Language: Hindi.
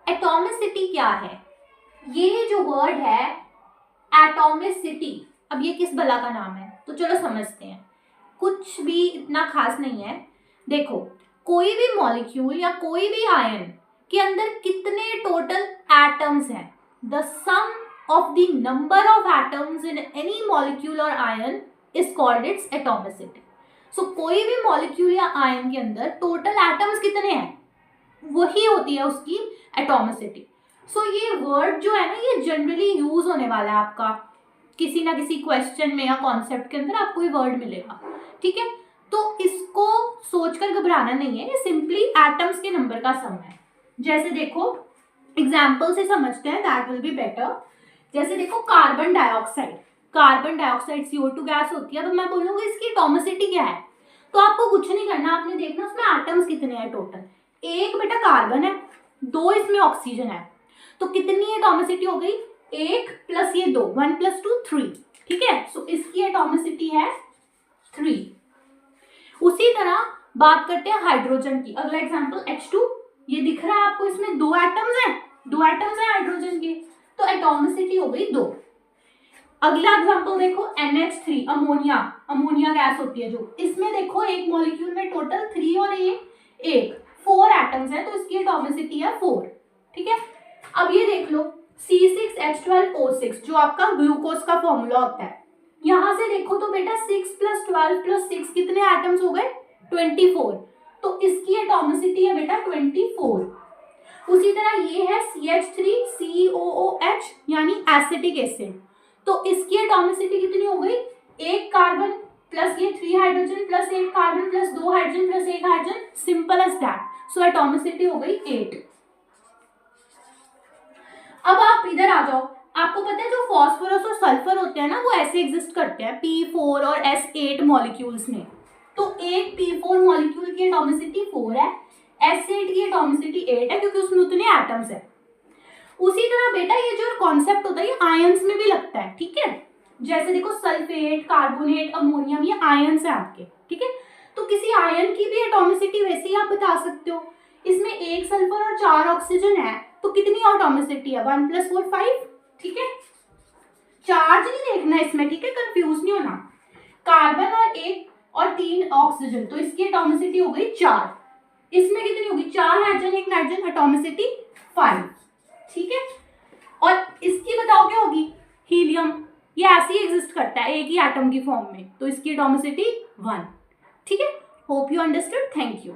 एटॉमिसिटी क्या है? ये जो वर्ड है एटॉमिसिटी, अब ये किस बला का नाम है? तो चलो समझते हैं, कुछ भी इतना खास नहीं है। देखो, कोई भी मॉलिक्यूल या कोई भी आयन के अंदर कितने टोटल एटम्स हैं, the sum of the number of atoms in any molecule or ion is called its atomicity. So कोई भी मॉलिक्यूल या आयन के अंदर टोटल एटम्स कितने हैं, वही होती है उसकी एटॉमिसिटी। सो ये वर्ड जो है ना, ये जनरली यूज होने वाला है आपका किसी ना किसी क्वेश्चन में या कॉन्सेप्ट के अंदर आपको ये वर्ड मिलेगा, ठीक है। तो इसको सोचकर घबराना नहीं है, ये सिंपली एटम्स के नंबर का सम है। जैसे देखो एग्जाम्पल से समझते हैं, दैट विल बी बेटर। जैसे देखो carbon dioxide, carbon dioxide CO2 gas होती है, तो मैं बोलूंगी इसकी एटॉमिसिटी क्या है। तो आपको कुछ नहीं करना, आपने देखना उसमें एटम्स कितने हैं टोटल। एक बेटा कार्बन है, 2 इसमें ऑक्सीजन है, तो कितनी एटॉमिसिटी हो गई, 1 प्लस ये 2, 1 प्लस 2 3, ठीक है। सो इसकी एटॉमिसिटी है 3। उसी तरह बात करते हैं हाइड्रोजन की। अगला एग्जांपल H2, ये दिख रहा है आपको, इसमें 2 एटम्स हैं, 2 एटम्स हैं हाइड्रोजन के, तो एटॉमिसिटी हो गई 2। अगला एग्जांपल देखो NH3, अमोनिया, अमोनिया गैस होती है जो, इसमें देखो एक मॉलिक्यूल में टोटल 3 और 1 4 एटम्स हैं, तो इसकी एटॉमिसिटी है 4, ठीक है। अब ये देख लो C6H12O6 जो आपका ग्लूकोज का फॉर्मूला होता है, यहां से देखो तो बेटा 6 + 12 + 6 कितने एटम्स हो गए, 24, तो इसकी एटॉमिसिटी है बेटा 24। उसी तरह ये है CH3COOH यानी एसिटिक एसिड, तो इसकी एटॉमिसिटी कितनी हो गई, 1 कार्बन प्लस ये 3 hydrogen plus 1 carbon plus 2 hydrogen plus 1 hydrogen, simple as that. So atomicity हो गई 8। अब आप इधर आ जाओ, आपको पता है जो फॉस्फोरस और सल्फर होते हैं ना, वो ऐसे एग्जिस्ट करते हैं P4 और S8 मॉलिक्यूल्स में। तो एक P4 मॉलिक्यूल की एटॉमिसिटी 4 है, S8 की एटॉमिसिटी 8 है, क्योंकि उसमें उतने एटम्स है। उसी तरह बेटा ये जो कॉन्सेप्ट होता है ये आयंस में भी लगता है, ठीक है। जैसे देखो सल्फेट, कार्बोनेट, अमोनियम, ये आयंस है आपके, ठीक है। तो किसी आयन की भी एटॉमिसिटी वैसे ही आप बता सकते हो। इसमें 1 सल्फर और 4 ऑक्सीजन है, तो कितनी एटॉमिसिटी है, 1 + 4 5, ठीक है। चार्ज नहीं देखना इसमें, ठीक है, कंफ्यूज नहीं होना। कार्बन और 1 और 3 ऑक्सीजन, तो इसकी एटॉमिसिटी हो गई 4। इसमें कितनी होगी, 4 हाइड्रोजन 1 नाइट्रोजन, एटॉमिसिटी 5, ठीक है। और इसकी बताओ क्या होगी, हीलियम, ये ऐसे ही एग्जिस्ट करता है एक ही एटम की फॉर्म में, तो इसकी एटॉमिसिटी 1, ठीक है। Hope you understood, thank you.